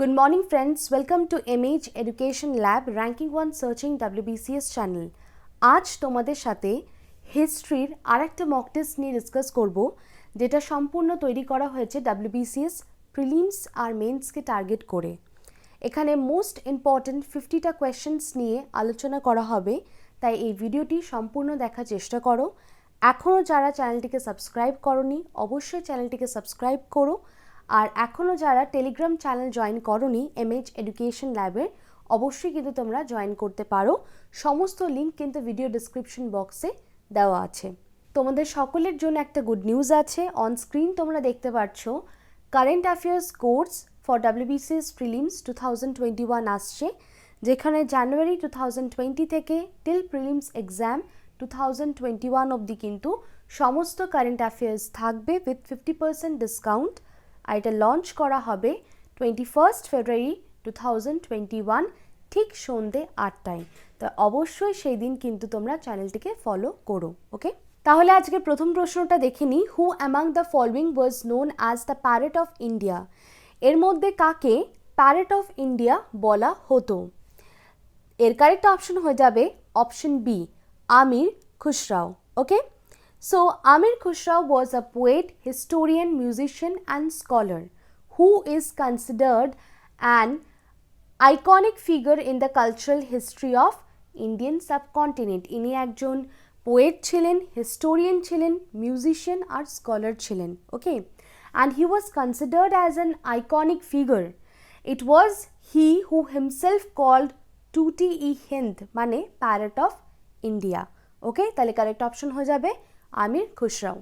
Good morning friends, welcome to MH Education Lab Ranking 1 Searching WBCS channel. আজ তোমাদের সাথে হিস্ট্রির আরেকটা মক টেস্ট নিয়ে ডিসকাস করব যেটা সম্পূর্ণ তৈরি করা হয়েছে WBCS প্রিলিমস আর মেন্সকে টার্গেট করে। এখানে মোস্ট ইম্পর্ট্যান্ট 50টা কোয়েশ্চেন্স নিয়ে আলোচনা করা হবে, তাই এই ভিডিওটি সম্পূর্ণ দেখার চেষ্টা করো। এখনও যারা চ্যানেলটিকে সাবস্ক্রাইব করোনি অবশ্যই চ্যানেলটিকে সাবস্ক্রাইব করো, আর এখনও যারা টেলিগ্রাম চ্যানেল জয়েন করোনি MH এডুকেশন ল্যাবের অবশ্যই কিন্তু তোমরা জয়েন করতে পারো। সমস্ত লিঙ্ক কিন্তু ভিডিও ডেসক্রিপশন বক্সে দেওয়া আছে। তোমাদের সকলের জন্য একটা গুড নিউজ আছে। অন স্ক্রিন তোমরা দেখতে পাচ্ছ current affairs course for WBCS prelims 2021 আসছে, যেখানে জানুয়ারি 2020 থেকে টিল প্রিলিমস এক্সাম 2021 অবধি কিন্তু সমস্ত কারেন্ট অ্যাফেয়ার্স থাকবে উইথ 50% ডিসকাউন্ট। আর এটা লঞ্চ করা হবে 21 ফেব্রুয়ারি 2021 ঠিক সন্ধ্যে 8টায়। তো অবশ্যই সেই দিন কিন্তু তোমরা চ্যানেলটিকে ফলো করো। ওকে, তাহলে আজকে প্রথম প্রশ্নটা দেখে নিই। Who among the following was known as the parrot of India? এর মধ্যে কাকে প্যারেট অফ ইন্ডিয়া বলা হতো? এর কারেক্ট অপশন হয়ে যাবে option B, Aamir খুসরাও। Okay, so Amir Khusrau was a poet, historian, musician and scholar who is considered an iconic figure in the cultural history of Indian subcontinent. ইনি একজন poet ছিলেন, historian ছিলেন, musician আর scholar ছিলেন। ওকে, and he was considered as an iconic figure. It was he who himself called Tuti-e-Hind মানে parrot of India. Okay, তাহলে correct option হয়ে যাবে আমির Khusrau.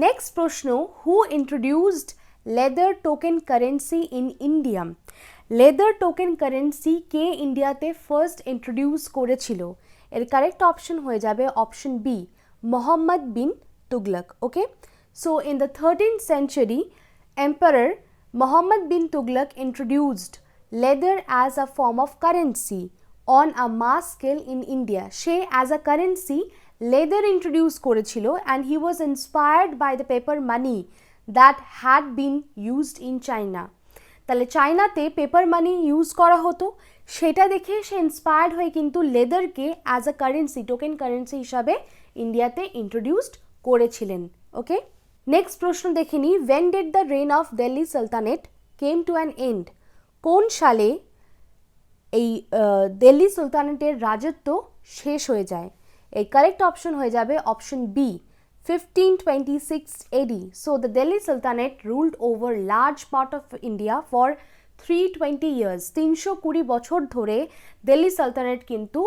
Next প্রশ্ন, who introduced leather token currency in India? Leather token currency কে ইন্ডিয়াতে first introduce করেছিল? এর correct option হয়ে যাবে option B, Mohammad bin Tughlaq. Okay, so in the 13th century emperor Muhammad bin Tughlaq introduced leather as a form of currency on a mass scale in India. সে as a currency leather introduce করেছিল and he was inspired by the paper money that had been used in China. তাহলে চায়নাতে paper মানি use করা হতো, সেটা দেখে সে inspired হয়ে কিন্তু লেদারকে as a currency, token currency হিসাবে ইন্ডিয়াতে ইন্ট্রোডিউসড করেছিলেন। ওকে, নেক্সট প্রশ্ন দেখে নিই। When did the reign of Delhi sultanate came to an end? কোন সালে এই দিল্লি সুলতানেটের রাজত্ব শেষ হয়ে যায়? এই কারেক্ট অপশন হয়ে যাবে option B, 1526 AD. So the Delhi Sultanate ruled over large part of India for 320 years. 320 বছর ধরে দিল্লি সালতানেট কিন্তু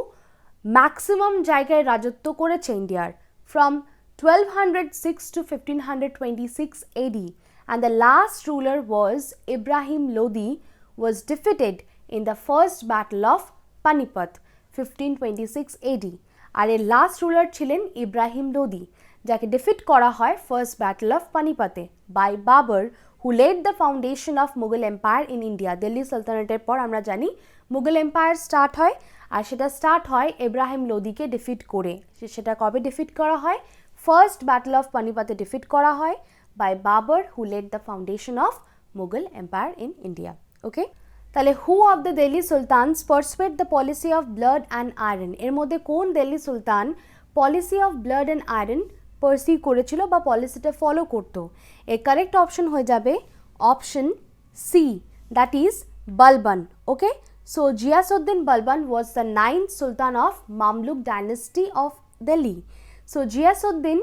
ম্যাক্সিমাম জায়গায় রাজত্ব করেছে ইন্ডিয়ার, from 1206 to 1526 AD. And the last ruler was Ibrahim Lodi, was defeated in the first battle of Panipat 1526 AD. আর এর last ruler ছিলেন ইব্রাহিম লোদি, যাকে ডিফিট করা হয় ফার্স্ট ব্যাটল অফ পানিপাতে by Babur, who led the foundation of Mughal empire in India. Delhi সালতানেটের পর আমরা জানি মুঘল এম্পায়ার স্টার্ট হয়, আর সেটা স্টার্ট হয় ইব্রাহিম লোদিকে ডিফিট করে। সেটা কবে ডিফিট করা হয়? ফার্স্ট ব্যাটল অফ পানিপাতে ডিফিট করা হয় by Babur, who led the foundation of Mughal empire in India. Okay, তাহলে who of the Delhi sultans pursuit the policy of blood and iron? এর মধ্যে কোন Delhi sultan policy of blood and iron pursue করেছিল বা পলিসিটা follow করতো? এর কারেক্ট অপশন হয়ে যাবে option C, that is Balban. Okay, so Ghiyasuddin Balban was the 9th sultan of Mamluk dynasty of Delhi. So Ghiyasuddin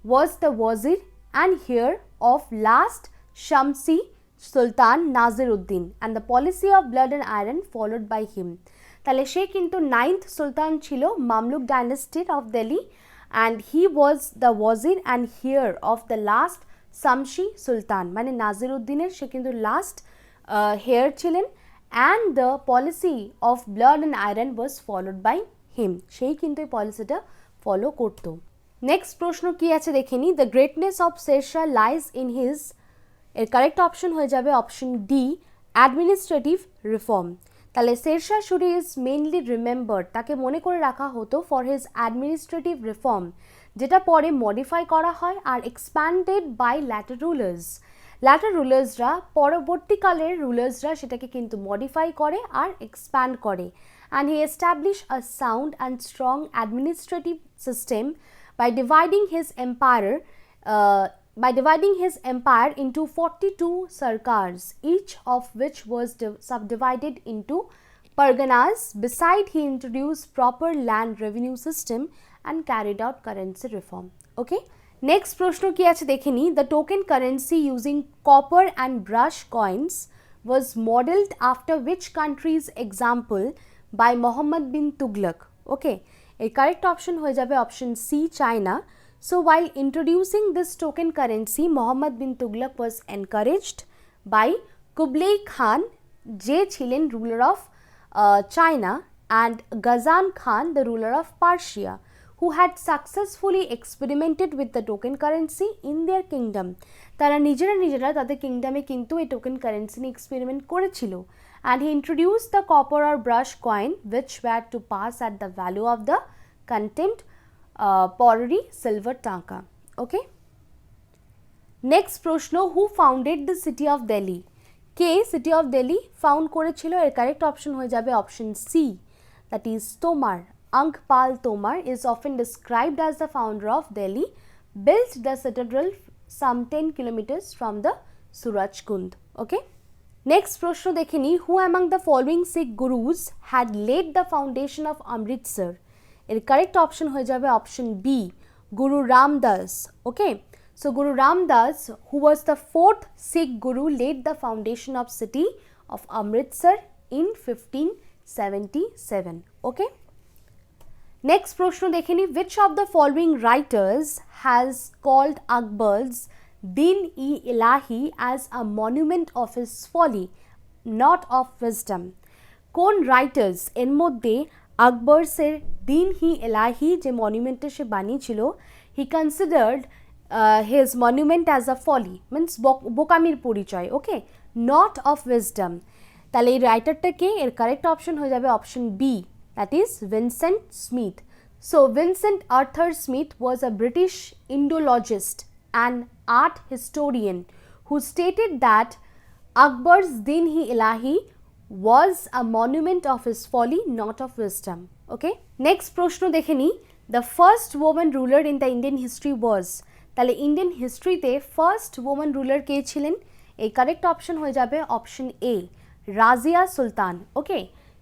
was the wazir and heir of last Shamsi sultan Nasiruddin, and the policy of blood and iron followed by him. তাহলে সে কিন্তু 9th sultan ছিল মামলুক ডাইনেস্টির অফ Delhi, and he was the wazir and heir of the last Samsi সুলতান, মানে নাজিরউদ্দিনের সে কিন্তু last hair ছিলেন, and the policy of blood and iron was followed by him. সেই কিন্তু এই পলিসিটা ফলো করতো। নেক্সট প্রশ্ন কি আছে দেখে নিই। The greatness of Sher Shah lies in his? এর কারেক্ট অপশন হয়ে যাবে অপশন ডি, অ্যাডমিনিস্ট্রেটিভ রিফর্ম। তাহলে Sher Shah Suri is mainly remembered, তাকে মনে করে রাখা হতো ফর হিজ অ্যাডমিনিস্ট্রেটিভ রিফর্ম, যেটা পরে মডিফাই করা হয় আর expanded by later rulers. Later রুলার্সরা পরবর্তীকালের রুলার্সরা সেটাকে কিন্তু মডিফাই করে আর এক্সপ্যান্ড করে and he established a sound and strong administrative system by dividing his empire into 42 sarkars, each of which was subdivided into parganas. Beside, he introduced proper land revenue system and carried out currency reform. Okay, next প্রশ্ন কি আছে দেখে নি। The token currency using copper and brush coins was modeled after which country's example by Muhammad bin Tughlaq? Okay, a correct option হয়ে যাবে option C, China. So while introducing this token currency, Muhammad bin Tughlaq was encouraged by Kublai Khan, যে ছিলেন ruler of China, and Ghazan Khan, the ruler of Persia, who had successfully experimented with the token currency in their kingdom. তারা নিজেরা তাদের কিংডমে কিন্তু এই token currency নিয়ে experiment করেছিল। And he introduced the copper or brush coin, which were to pass at the value of the contempt pottery silver tanka. Okay, next প্রশ্ন, who founded the city of Delhi? K city of Delhi found করেছিল? এর correct option হয়ে যাবে option C, that is তোমার। Angpal Tomar is often described as the founder of Delhi, built the citadel some 10 kilometers from the Surajkund. Okay, next প্রশ্ন দেখে নি, who among the following Sikh gurus had laid the foundation of Amritsar? এর correct option হয়ে যাবে option B, Guru Ramdas. Okay, so Guru Ramdas, who was the fourth Sikh guru, laid the foundation of city of Amritsar in 1577. Okay, next প্রশ্ন দেখে নি, which of the following writers has called Akbar's Din-e-Ilahi as a monument of his folly, not of wisdom? কোন writers এর মধ্যে আকবরসের দিন-ই-ইলাহি যে মনুমেন্টটা সে বানিয়েছিল, he considered his monument as a folly, means বোকামির পরিচয়। Okay, not of wisdom. তাহলে এই রাইটারটাকে, এর কারেক্ট অপশন হয়ে যাবে option B, that is Vincent Smith. So Vincent Arthur Smith was a British Indologist and art historian who stated that Akbar's Din-e-Ilahi was a monument of his folly, not of wisdom. Okay, next প্রশ্ন দেখে নি, the first woman ruler in the Indian history was, তাহলে Indian হিস্ট্রিতে first woman ruler কে ছিলেন? এই correct option হয়ে যাবে option A, Razia Sultan. Okay,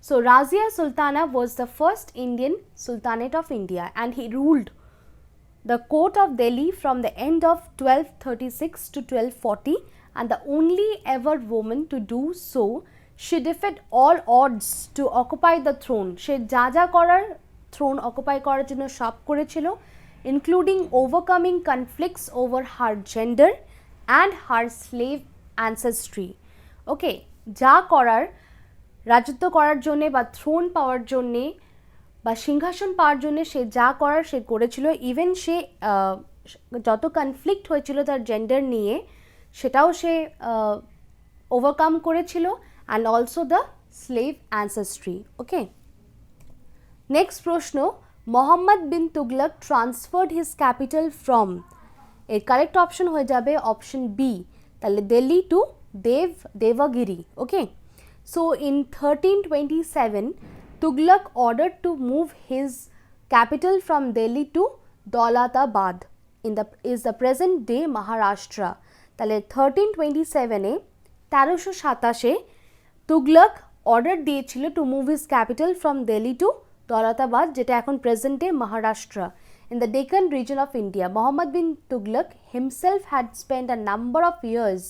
so Razia Sultana was the first Indian Sultanate of India and he ruled the court of Delhi from the end of 1236 to 1240 and the only ever woman to do so. She defied all odds to occupy the throne. সে যা যা করার throne occupy করার জন্য সব করেছিল, including overcoming conflicts over her gender and her slave ancestry. Okay, যা করার, রাজত্ব করার জন্যে বা থ্রোন পাওয়ার জন্যে বা সিংহাসন পাওয়ার জন্যে সে যা করার সে করেছিল। ইভেন সে যত কনফ্লিক্ট হয়েছিল তার জেন্ডার নিয়ে, সেটাও সে ওভারকাম করেছিল, and also the slave ancestry. Okay, next প্রশ্ন, Mohammad bin Tughlaq transferred his capital from, এর কারেক্ট অপশন হয়ে যাবে অপশন বি, তাহলে Delhi to Devagiri. Okay, so in 1327 Tughlaq ordered to move his capital from Delhi to Daulatabad is the present day Maharashtra. তাহলে 1327 এ 1327 Tughlaq order দিয়েছিল to move his capital from Delhi to Daulatabad, যেটা এখন present day Maharashtra, in the Deccan region of India. Muhammad bin Tughlaq himself had spent a number of years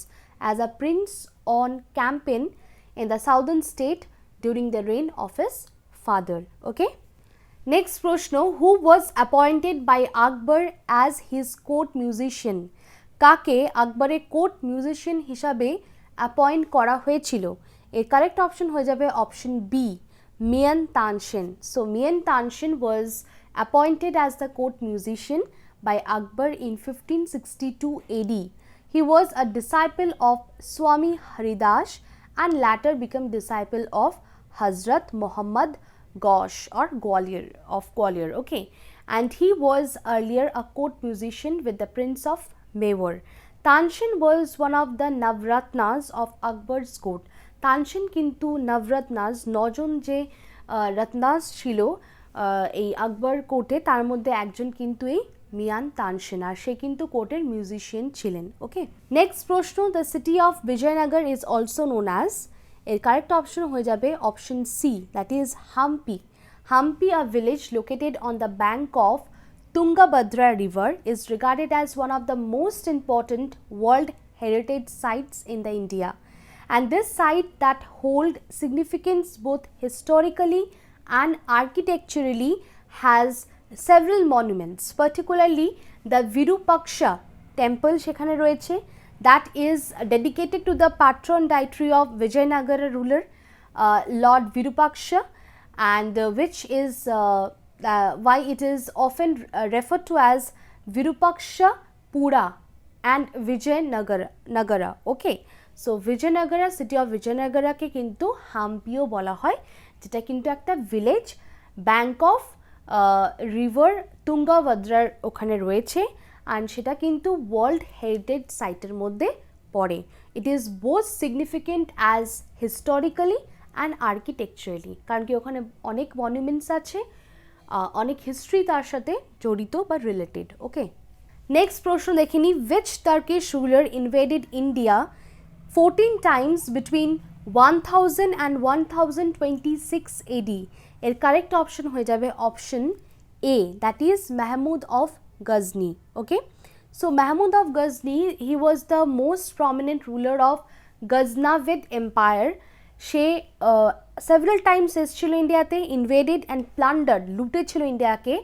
as a prince on campaign in the southern state during the reign of his father. Okay, next প্রশ্ন, who was appointed by Akbar as his court musician? কাকে আকবরের court musician হিসাবে appoint করা হয়েছিল? এর correct option হয়ে যাবে option B, Miyan Tansen. So Miyan Tansen was appointed as the court musician by Akbar in 1562 AD. He was a disciple of Swami Haridas and later became disciple of Hazrat Muhammad Ghosh or Gwalior. Okay, and he was earlier a court musician with the Prince of Mewar. Tansen was one of the Navratnas of Akbar's court. Tansen কিন্তু নবরত্নাস, নজন যে রত্নাস ছিল এই আকবর কোর্টে, তার মধ্যে একজন কিন্তু এই মিয়ান তানসেন, আর সে কিন্তু কোর্টের মিউজিশিয়ান ছিলেন। ওকে, নেক্সট প্রশ্ন, the city of Vijayanagar is also known as, এর কারেক্ট অপশন হয়ে যাবে option C, that is Hampi. Hampi, a village located on the bank of Tungabhadra river, is regarded as one of the most important World Heritage Sites in the India. And this site that hold significance both historically and architecturally has several monuments, particularly the Virupaksha temple সেখানে রয়েছে, that is dedicated to the patron deity of Vijayanagara ruler Lord Virupaksha, and which is why it is often referred to as Virupaksha Pura and Vijayanagara. Okay, so Vijayanagara, city of Vijayanagara কে কিন্তু হাম্পিও বলা হয়, যেটা কিন্তু একটা village bank of river তুঙ্গাভদ্রার ওখানে রয়েছে, and সেটা কিন্তু ওয়ার্ল্ড হেরিটেজ সাইটের মধ্যে পড়ে। It is both significant as historically and architecturally, কারণ কি ওখানে অনেক মনুমেন্টস আছে, অনেক হিস্ট্রি তার সাথে জড়িত বা রিলেটেড। ওকে, নেক্সট প্রশ্ন দেখে নিই, which Turkish ruler invaded India 14 times between 1000 and 1026 AD? এর কারেক্ট অপশন হয়ে যাবে option A, that is Mahmud of Ghazni. Okay, so Mahmud of Ghazni, he was the most prominent ruler of Ghaznavid empire. সে সেভারাল টাইমস এসেছিল ইন্ডিয়াতে, invaded and plundered, লুটেছিল ইন্ডিয়াকে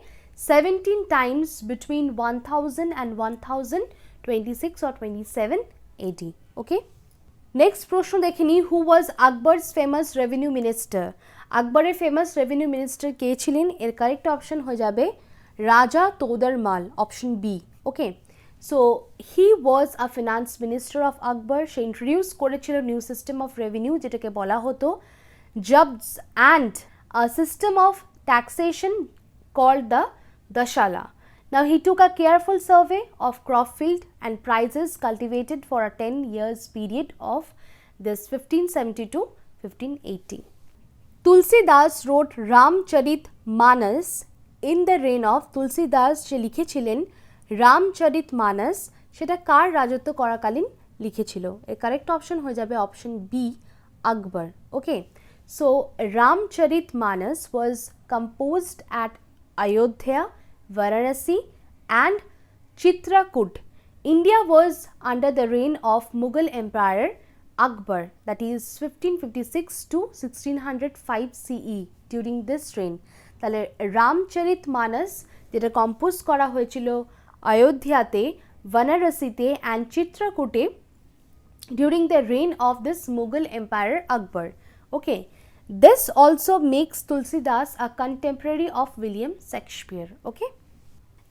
17 times between 1000 and 1026 or 27 AD. Okay, next প্রশ্ন দেখে নিই, who was Akbar's famous revenue minister? আকবরের famous revenue minister কে ছিলেন? এর কারেক্ট অপশন হয়ে যাবে Raja Todarmal, option B. Okay, so he was a finance minister of Akbar. সে ইন্ট্রোডিউস করেছিল নিউ সিস্টেম অফ রেভিনিউ, যেটাকে বলা হতো জবস and a system of taxation called the Dahsala. Now he took a careful survey of crop field and prices cultivated for a 10 years period of this 1570 to 1580. Tulsidas wrote Ramcharit Manas in the reign of, Tulsidas যে লিখেছিলেন রামচরিত মানস, সেটা কার রাজত্ব করাকালীন লিখেছিল? এর correct option হয়ে যাবে option B, Akbar. Okay, so Ramcharit Manas was composed at Ayodhya, Varanasi and Chitrakoot. India was under the reign of Mughal Emperor Akbar, that is 1556 to 1605 CE. During this reign, তাহলে রামচরিত মানস যেটা কম্পোজ করা হয়েছিল অযোধ্যাতে, বারাণসীতে and চিত্রকূটে during the reign of this Mughal Emperor Akbar. Okay, this also makes Tulsidas a contemporary of William Shakespeare. Okay,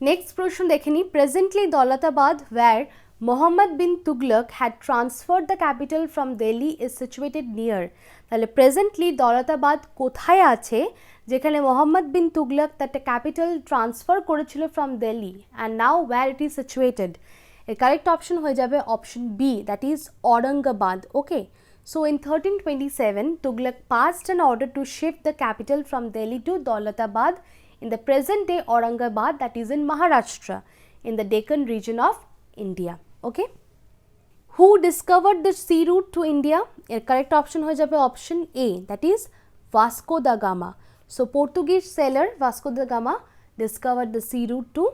next প্রশ্ন দেখে নিই, presently Daulatabad, where Muhammad bin Tughlaq had transferred the capital from Delhi, is situated near. তাহলে presently Daulatabad কোথায় আছে, যেখানে মোহাম্মদ বিন তুগলক তার capital transfer করেছিল from Delhi, and now where it is situated? এর কারেক্ট অপশন হয়ে যাবে option B, that is Aurangabad. Okay, so in 1327 Tughlaq passed an order to shift the capital from Delhi to Daulatabad in the present day Aurangabad, that is in Maharashtra in the Deccan region of India. Okay, who discovered the sea route to India? এর correct option হয়ে যাবে option A, that is Vasco da Gama. So Portuguese sailor Vasco da Gama discovered the sea route to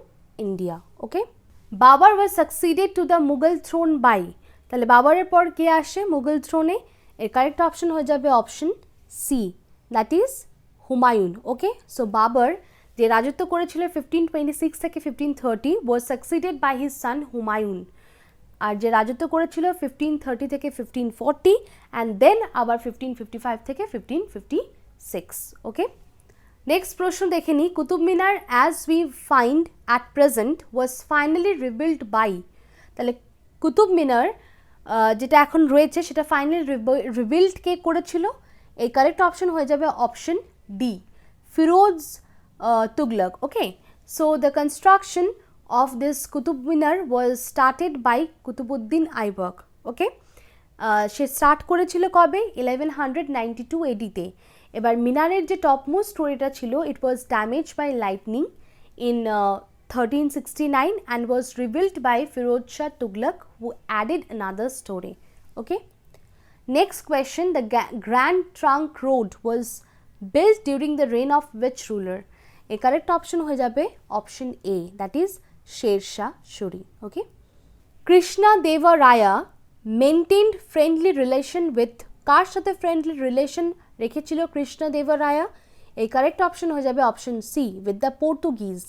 India. Okay, Babar was succeeded to the Mughal throne by, তাহলে বাবরের পর কে আসে মুঘল থ্রোনে? এর correct option হয়ে যাবে option C, that is Humayun. Okay, so Babur যে রাজত্ব করেছিল 1526 থেকে 1530 was succeeded by his son Humayun, আর যে রাজত্ব করেছিল 1530 থেকে 1540 অ্যান্ড দেন আবার 1555 থেকে 1556। ওকে, নেক্সট প্রশ্ন দেখে নিই, Qutub Minar as we find at present was finally rebuild by, তাহলে কুতুব মিনার যেটা এখন রয়েছে সেটা ফাইনালি রিবিল্ড কে করেছিল? এই কারেক্ট অপশন হয়ে যাবে option D, Firoz Tughlaq. Okay, so the construction of this Qutub Minar was started by Qutubuddin Aibak. Okay, say start করেছিল কবে 1192 AD-তে। এবার মিনারের যে টপমোস্ট স্টোরিটা ছিল, it was damage by lightning in 1369 and was rebuilt by Firoz Shah Tughlaq, who added another story. Okay, next question, the Grand Trunk Road was built during the reign of which ruler? A correct option হয়ে যাবে option A, that is Sher Shah Suri. Okay, Krishna Deva Raya maintained friendly relation with, কার সাথে friendly relation রেখেছিল কৃষ্ণ দেবা রায়া? এই correct option হয়ে যাবে option C, with the Portuguese.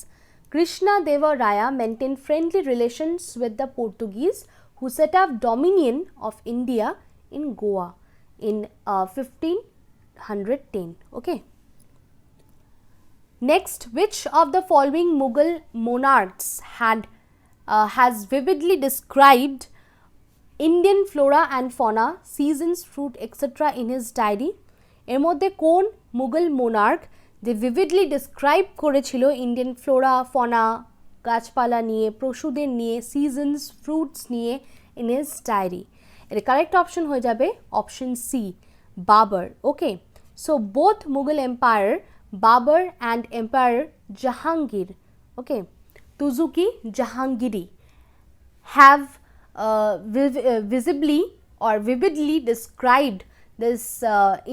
Krishna Deva Raya maintained friendly relations with the Portuguese, who set up dominion of India in Goa in 1510. Okay, next, which of the following Mughal monarchs has vividly described Indian flora and fauna, seasons, fruit, etc. in his diary? এর মধ্যে কোন Mughal monarch যে vividly describe করেছিল Indian flora fauna, গাছপালা নিয়ে, পশুদের নিয়ে, seasons, fruits নিয়ে in his diary? এর কারেক্ট অপশন হয়ে যাবে option C, Babur. Okay, so both Mughal empire Babur and empire Jahangir, okay, Tuzuki Jahangiri, have visibly or vividly described this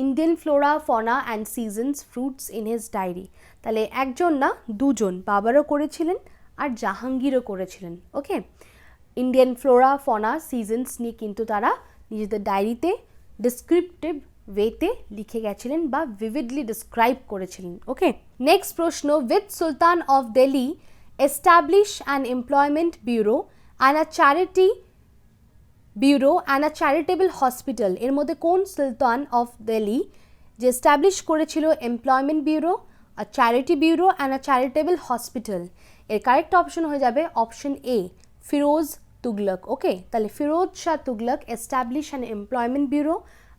Indian flora, fauna and seasons, fruits in his diary. তাহলে একজন না দুজন, বাবারও করেছিলেন আর জাহাঙ্গীরও করেছিলেন. ওকে, ইন্ডিয়ান ফ্লোরা, ফনা, সিজনস নিয়ে কিন্তু তারা নিজেদের ডায়েরিতে ডিসক্রিপটিভ ওয়েতে লিখে গেছিলেন বা vividly describe করেছিলেন. ওকে, নেক্সট প্রশ্ন, which Sultan of Delhi established an employment bureau and a charity bureau and a charitable hospital? এর মধ্যে কোন সুলতান অফ দিল্লি যে এস্টাবলিশ করেছিল employment bureau, a charity bureau and a charitable hospital? এর correct option হয়ে যাবে option A, Firoz Tughlaq. Okay, তাহলে Firoz Shah Tughlaq establish an employment bureau,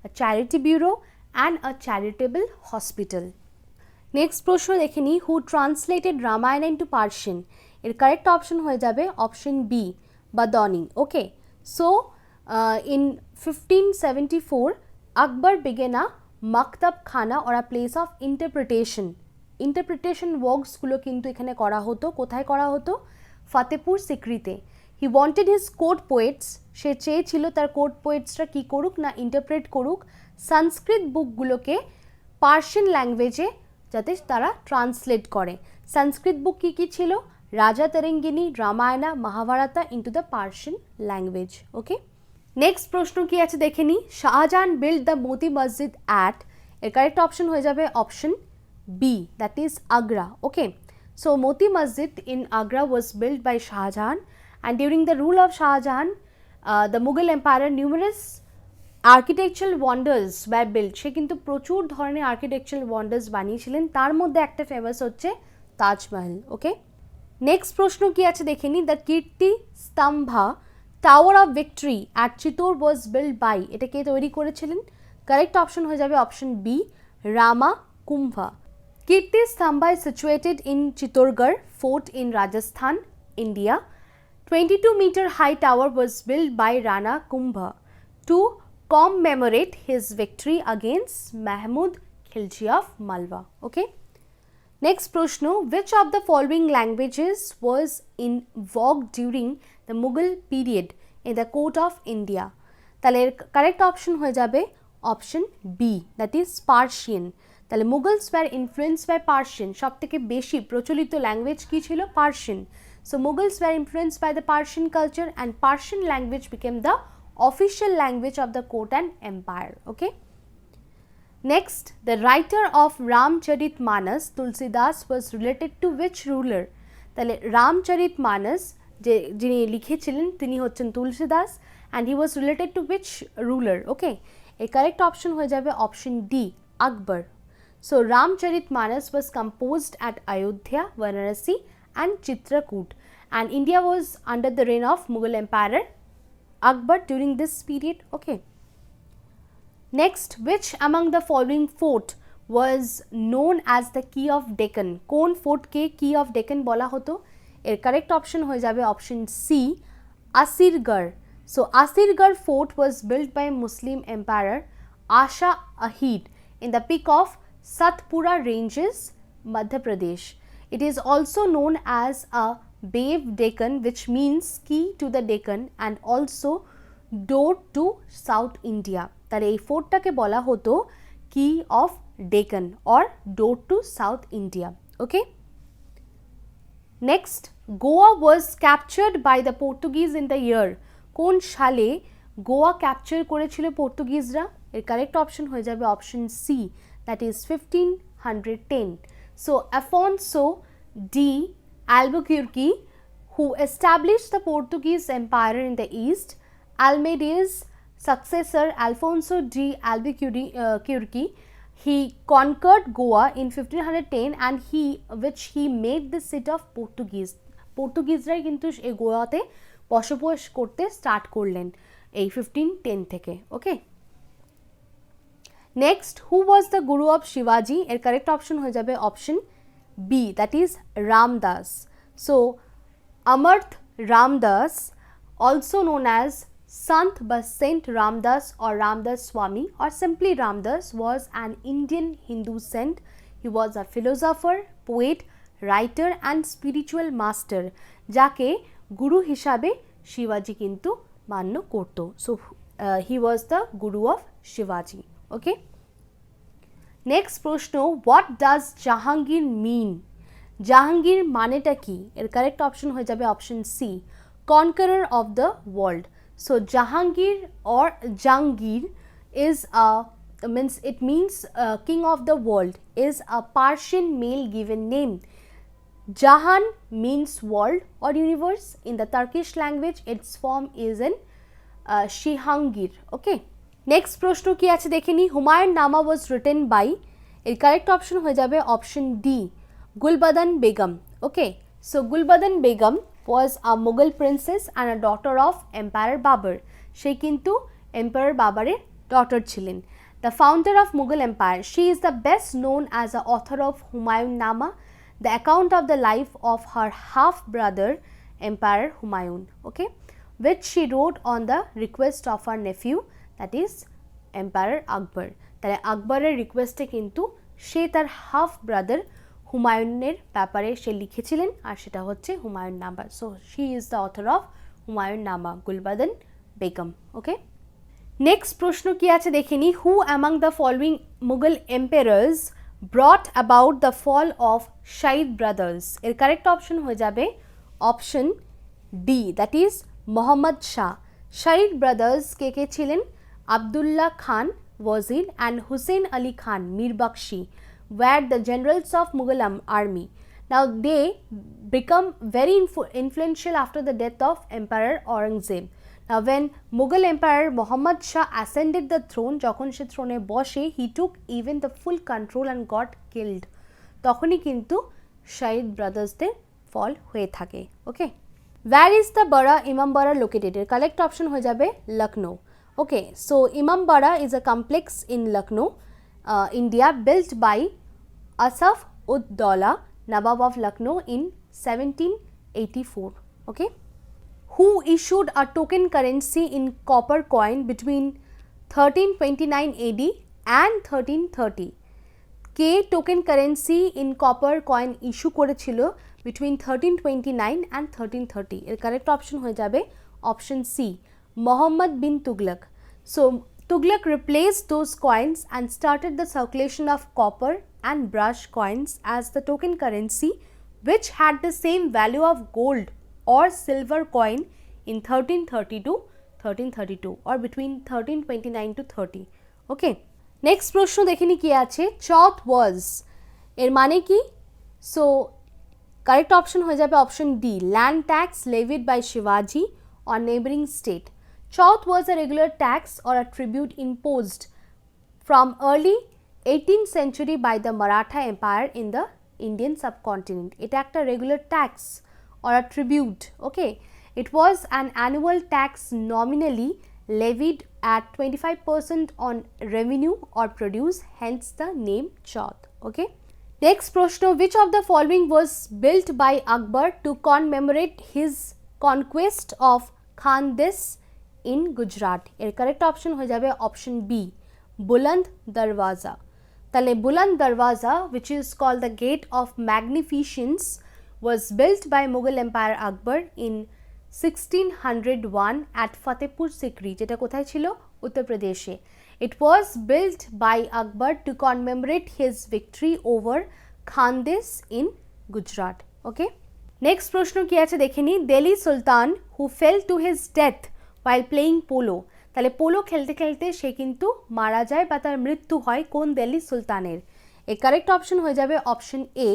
a charity bureau and a charitable hospital. Next প্রশ্ন দেখে নিই, who translated Ramayana into Persian? এর correct option হয়ে যাবে option B, Badauni. Okay, so in 1574 Akbar began a maktab khana or a place of interpretation. Interpretation works গুলো কিন্তু এখানে করা হতো, কোথায় করা হতো? Fatehpur সিক্রিতে. He wanted his court poets, সে চেয়েছিল তার কোর্ট পোয়েটসরা কী করুক না ইন্টারপ্রেট করুক সংস্কৃত বুকগুলোকে পার্সিয়ান ল্যাঙ্গুয়েজে, যাতে তারা ট্রান্সলেট করে. সংস্কৃত বুক কী কী ছিল? রাজা তরঙ্গিনী, Ramayana, Mahabharata into the Persian language. Okay, next প্রশ্ন কি আছে দেখে নিই, শাহজাহান বিল্ড দ্য মোতি মসজিদ অ্যাট? এর কারেক্ট অপশন হয়ে যাবে option B, that is Agra. Okay, so Moti Masjid in Agra was build by Shahjahan and during the rule of Shahjahan the Mughal empire numerous architectural wonders were build. সে কিন্তু প্রচুর ধরনের আর্কিটেকচারাল ওয়ান্ডার্স বানিয়েছিলেন, তার মধ্যে একটা ফেমাস হচ্ছে তাজমহল. ওকে, নেক্সট প্রশ্ন কি আছে দেখে নিই, the Kirti Stambha tower of victory at Chittor was build by? এটা কে তৈরি করেছিলেন? কারেক্ট অপশন হয়ে যাবে option B, Rana Kumbha. Kirti Stambha is situated in Chittorgarh fort in Rajasthan, India. 22-meter high tower was built by Rana Kumbha to commemorate his victory against Mahmud Khilji of Malwa. Okay, next প্রশ্ন, which of the following languages was in vogue during the Mughal period in the court of India? তাহলে correct option হয়ে যাবে option B, that is Persian. তাহলে Mughals were influenced by Persian, সব থেকে বেশি প্রচলিত language কী ছিল? Persian. So Mughals were influenced by the Persian culture and Persian language became the official language of the court and empire. Okay. Next, the writer of Ramcharitmanas, Tulsidas, was related to which ruler? তাহলে Ramcharitmanas যে যিনি লিখেছিলেন তিনি হচ্ছেন Tulsidas and he was related to which ruler? Okay. A correct option হয়ে যাবে option D, Akbar. So Ramcharitmanas was composed at Ayodhya, Varanasi and Chitrakoot, and India was under the reign of Mughal Emperor Akbar during this period. Okay. Next, which among the following fort was known as the Key of Deccan? কোন ফোর্টকে Key of Deccan বলা হতো? এর correct option হয়ে যাবে option C Asirgarh. So Asirgarh fort was built by Muslim empire Asha Ahir in the peak of Satpura ranges, Madhya Pradesh. It is also known as a Babe Deccan, which means key to the Deccan and also door to South India. তাহলে এই ফোর্টটাকে বলা হতো কি of Deccan or door to South India. Okay. Next, Goa was captured by the Portuguese in the year. কোন সালে Goa capture করেছিল পর্তুগিজরা? এর correct option হয়ে যাবে option C, that is 1510. So Afonso de Albuquerque, who established the Portuguese Empire in the East, Almeida's successor Alfonso de Albuquerque, he conquered Goa in 1510 and which he made the seat of Portuguese. পর্তুগিজরাই কিন্তু এই গোয়াতে বসবাস করতে start করলেন এই 1510 থেকে। Okay, next, who was the guru of শিবাজি? এর কারেক্ট অপশন হয়ে যাবে option B, that is Ramdas. So Samarth Ramdas, also known as Sant বা Saint Ramdas or Ramdas Swami or simply Ramdas, was an Indian Hindu saint. He was a philosopher, poet, writer and spiritual master, যাকে গুরু হিসাবে শিবাজি কিন্তু মান্য করত। So he was the guru of শিবাজি। Okay, next প্রশ্ন, what does Jahangir mean? Jahangir মানেটা কি? এর কারেক্ট অপশন হয়ে যাবে option C, conqueror of the world. So Jahangir or Jangir is it means king of the world, is a Persian male given name. Jahan means world or universe. In the Turkish language, its form is in Shihangir. Okay. Next প্রশ্ন কি আছে দেখে নি। হুমায়ুন নামা was written by, এর correct option হয়ে যাবে option D, Gulbadan Begum. Okay, so Gulbadan Begum was a Mughal princess and a daughter of Emperor Babur. she কিন্তু Emperor বাবরের daughter ছিলেন। The founder of Mughal Empire, she is the best known as the author of Humayun Nama, the account of the life of her half brother Emperor Humayun, okay, which she wrote on the request of her nephew, that is Emperor Akbar. তাহলে আকবরের রিকোয়েস্টে কিন্তু সে তার half brother হুমায়ুনের ব্যাপারে সে লিখেছিলেন, আর সেটা হচ্ছে হুমায়ুন নামা। So she is the author of Humayun নামা, গুলবদন বেগম। ওকে, নেক্সট প্রশ্ন কি আছে দেখে নি। Who among the following Mughal empires brought about the fall of Sayyid brothers? এর কারেক্ট অপশন হয়ে যাবে option D, that is Mohammad Shah. Sayyid brothers কে কে ছিলেন? আবদুল্লাহ খান Wazir and Hussain Ali Khan Mir Bakshi were the generals of Mughal army. Now they become very influential after the death of Emperor Aurangzeb. Now when Mughal Emperor Muhammad Shah ascended the throne, যখন সে থ্রোনে বসে, he took even the full control and got killed. তখনই কিন্তু শাহিদ ব্রাদার্সদের ফল হয়ে থাকে। ওকে, where is the Bara Imambara located? এর correct option হয়ে যাবে Lucknow. Okay, so Imambara is a complex in Lucknow, India, built by Asaf ud Daula, Nawab of Lucknow in 1784. Okay, who issued a token currency in copper coin between 1329 AD and 1330? কে token currency in copper coin issue করেছিল between 1329 and 1330? এর correct option হয়ে যাবে option C, Muhammad bin Tughlaq. So Tughlaq replaced those coins and started the circulation of copper and brush coins as the token currency, which had the same value of gold or silver coin in 1330 to 1332 or between 1329 to 30. Okay, next প্রশ্ন দেখিনি কি আছে। চৌথ ওয়াজ এর মানে কি? So correct option হয়ে যাবে option D, land tax levied by Shivaji on neighboring state. Chauth was a regular tax or a tribute imposed from early 18th century by the Maratha Empire in the Indian subcontinent. এটা একটা regular tax or a tribute. Okay, it was an annual tax nominally levied at 25% on revenue or produce, hence the name Chauth. Okay, next প্রশ্ন, which of the following was built by Akbar to commemorate his conquest of Khandes in Gujarat? এর correct option হয়ে যাবে option B, বুলন্দ দরওয়াজা। তাহলে বুলন্দ দরওয়াজা, which is called the gate of magnificence, was built by Mughal Empire Akbar in 1601 at Fatehpur Sikri, যেটা কোথায় ছিল? উত্তরপ্রদেশে। It was built by Akbar to commemorate his victory over Khandes in Gujarat. Okay. Next প্রশ্ন কি আছে দেখে নি, Delhi Sultan who fell to his death while playing polo, তাহলে পোলো খেলতে খেলতে সে কিন্তু মারা যায় বা তার মৃত্যু হয় কোন দিল্লি সুলতানের? এর কারেক্ট অপশন হয়ে যাবে অপশন এ,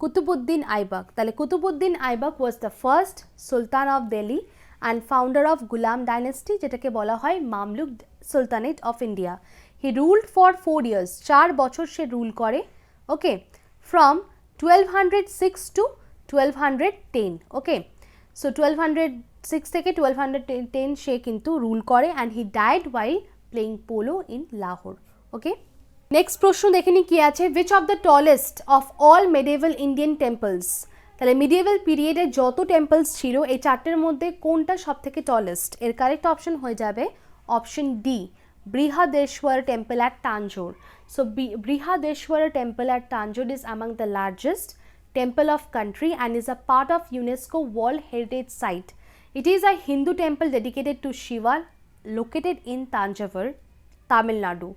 কুতুবউদ্দিন আইবক। তাহলে Qutbuddin Aibak was the first sultan of Delhi and founder of Ghulam dynasty, যেটাকে বলা হয় Mamluk sultanate of India. He ruled for 4 years, 4 বছর সে রুল করে। Okay, from 1206 to 1210। Okay, so 1206 থেকে 1210 সে কিন্তু রুল করে and he died while playing polo in Lahore. Okay, next প্রশ্ন দেখে নি কি আছে, which of the tallest of all medieval Indian temples, তাহলে মিডিয়েভাল পিরিয়ডে যত টেম্পলস ছিল এই চারটের মধ্যে কোনটা সব থেকে টলেস্ট? এর কারেক্ট অপশন হয়ে যাবে option D, Brihadeshwar temple at Tanjore. So Brihadeshwar temple at Tanjore is among the largest temple of country and is a part of UNESCO World Heritage Site. It is a Hindu temple dedicated to Shiva located in Tanjavur, Tamil Nadu.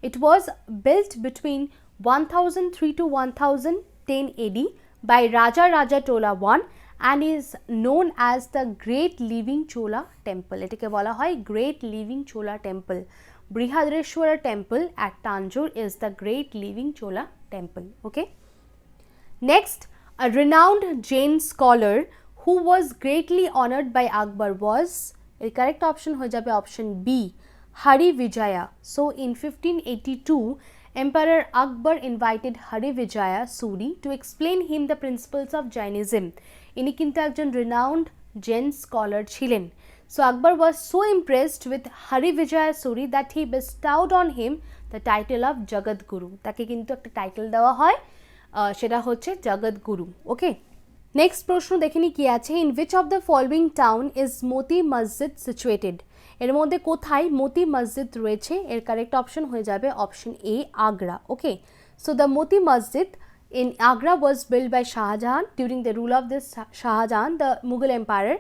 It was built between 1003 to 1010 AD by Raja Raja Chola I and is known as the Great Living Chola Temple. এটাকে বলা হয় Great Living Chola Temple. Brihadeshwara Temple at Tanjore is the Great Living Chola Temple. Okay. Next, a renowned Jain scholar who was greatly honored by Akbar was, the correct option হয়ে যাবে option B, Hari Vijaya. So in 1582, Emperor Akbar invited Hari Vijaya Suri to explain him the principles of Jainism. ইনি কিন্তু একজন renowned Jain scholar ছিলেন। So Akbar was so impressed with Hari Vijaya Suri that he bestowed on him the title of Jagat Guru. তাকে কিন্তু একটা title দেওয়া হয়, সেটা হচ্ছে জগৎ গুরু। ওকে, নেক্সট প্রশ্ন দেখে নি কি আছে, in which of the following town is Moti Masjid situated? এর মধ্যে কোথায় মতি মসজিদ রয়েছে? এর কারেক্ট অপশন হয়ে যাবে option A, Agra. Okay, so the Moti Masjid in Agra was built by Shah Jahan. During the rule of this Shah Jahan, the Mughal Empire,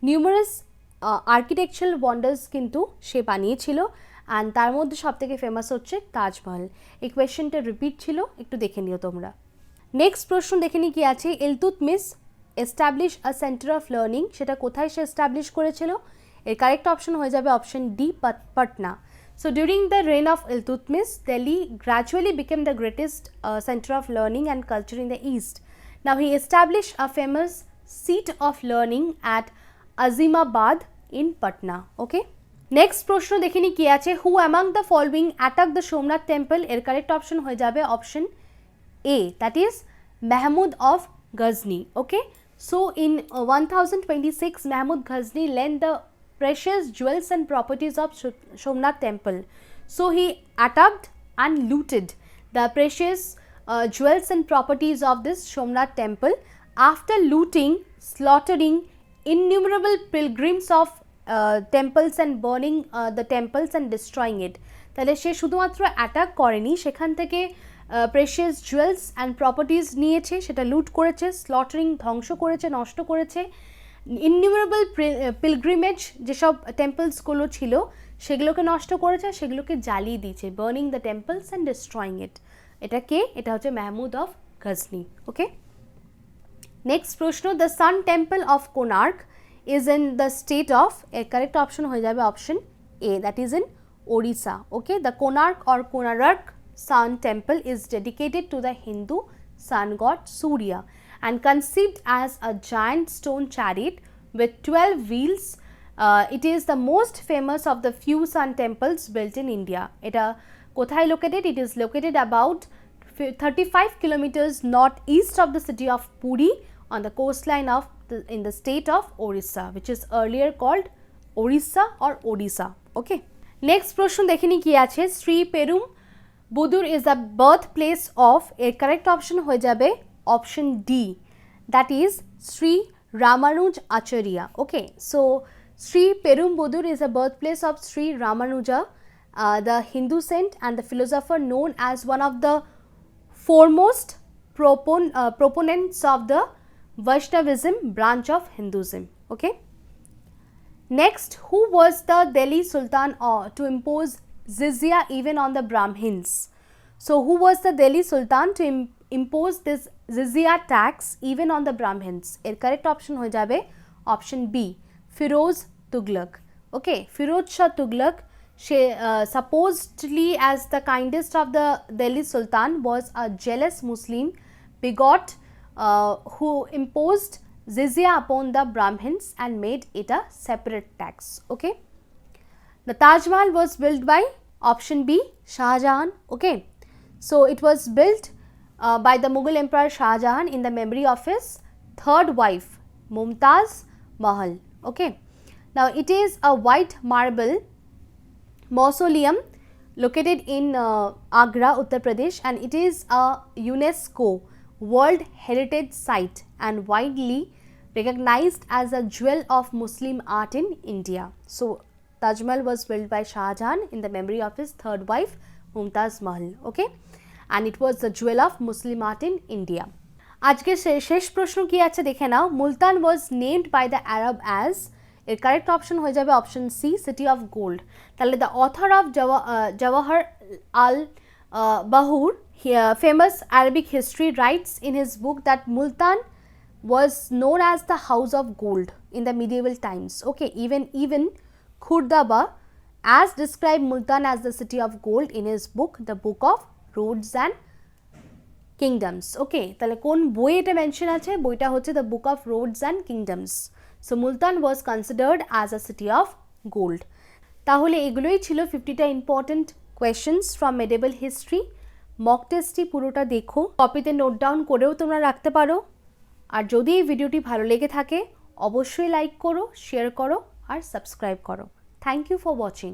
numerous architectural wonders কিন্তু সে বানিয়েছিল অ্যান্ড তার মধ্যে সব থেকে ফেমাস হচ্ছে তাজমহল। এই কোয়েশ্চেনটা রিপিট ছিল, একটু দেখে নিও তোমরা। নেক্সট প্রশ্ন দেখে নি কি আছে, Iltutmish establish a centre of learning, সেটা কোথায় সে এস্টাবলিশ করেছিল? এর কারেক্ট অপশন হয়ে যাবে option D, Patna. So during the reign of Iltutmish, Delhi gradually became the greatest center of learning and culture in the east. Now he established a famous seat of learning at Azimabad in Patna. Okay. Next প্রশ্ন দেখে নি কি আছে, who among the following attacked the Somnath temple? এর correct option হয়ে যাবে option A, that is Mahmud of Ghazni. Okay. So in 1026, Mahmud Ghazni lent the precious jewels and properties of Somnath temple. So he attacked and looted the precious jewels and properties of this Somnath temple. After looting, slaughtering innumerable pilgrims of temples and burning the temples and destroying it. তাহলে সে শুধুমাত্র attack করেনি, সেখান থেকে precious jewels and properties নিয়েছে, সেটা লুট করেছে, slaughtering ধ্বংস করেছে, নষ্ট করেছে, ইননিউমারেবল পিলগ্রিমেজ যেসব টেম্পলসগুলো ছিল সেগুলোকে নষ্ট করেছে, সেগুলোকে জ্বালিয়ে দিয়েছে, burning the temples and destroying it. এটা কে? এটা হচ্ছে Mahmud of Ghazni. Okay, next প্রশ্ন, the sun temple of Konark is in the state of, এর কারেক্ট অপশন হয়ে যাবে option A, that is in Odisha. Okay, the Konark or Konarak sun temple is dedicated to the Hindu sun god Surya and conceived as a giant stone chariot with 12 wheels. It is the most famous of the few sun temples built in India. Eta kothay located? It is located about 35 kilometers northeast of the city of Puri on the coastline of in the state of Orissa, which is earlier called Orissa or Odisha. Okay, next প্রশ্ন দেখে নি কি আছে, Sri Perumbudur is the birth place of, এর correct option হয়ে যাবে option D, that is Sri Ramanujacharya. Okay, so Sri Perumbudur is the birthplace of Sri Ramanuja, the Hindu saint and the philosopher known as one of the foremost proponents of the Vaishnavism branch of Hinduism. Okay. Next, who was the Delhi Sultan to impose jizya even on the Brahmins? So, who was the Delhi Sultan to impose this jizya tax even on the Brahmins? এর correct option হয়ে যাবে option B, Firoz Tughlaq. Okay, Firoz Shah Tughlaq, supposedly as the kindest of the Delhi Sultan, was a jealous Muslim bigot who imposed jizya upon the Brahmins and made it a separate tax. Okay, the Taj Mahal was built by option B, Shah Jahan. Okay, so it was built by the Mughal Emperor Shah Jahan in the memory of his third wife Mumtaz Mahal. Okay, now it is a white marble mausoleum located in Agra, Uttar Pradesh, and it is a UNESCO World Heritage Site and widely recognized as a jewel of Muslim art in India. So, Taj Mahal was built by Shah Jahan in the memory of his third wife Mumtaz Mahal. Okay, and it was the jewel of Muslim art in India. আজকে শেষ প্রশ্ন কি আছে দেখে নাও। Multan was named by the Arab as, এর correct option হয়ে যাবে option C, city of gold. তাহলে the author of Jawahar al Bahur famous Arabic history writes in his book that Multan was known as the house of gold in the medieval times. Okay, even Khurdaba as described Multan as the city of gold in his book, the Book of Roads and Kingdoms. Okay, তাহলে কোন বই এটা mention আছে? বইটা হচ্ছে the book of roads and kingdoms. So Multan was considered as a city of gold. তাহলে এগুলোই ছিল 50টা important questions from medieval history. Mock টেস্টটি পুরোটা দেখো, কপিতে নোট ডাউন করেও তোমরা রাখতে পারো। আর যদি এই ভিডিওটি ভালো লেগে থাকে অবশ্যই লাইক করো, শেয়ার করো আর সাবস্ক্রাইব করো। Thank you for watching.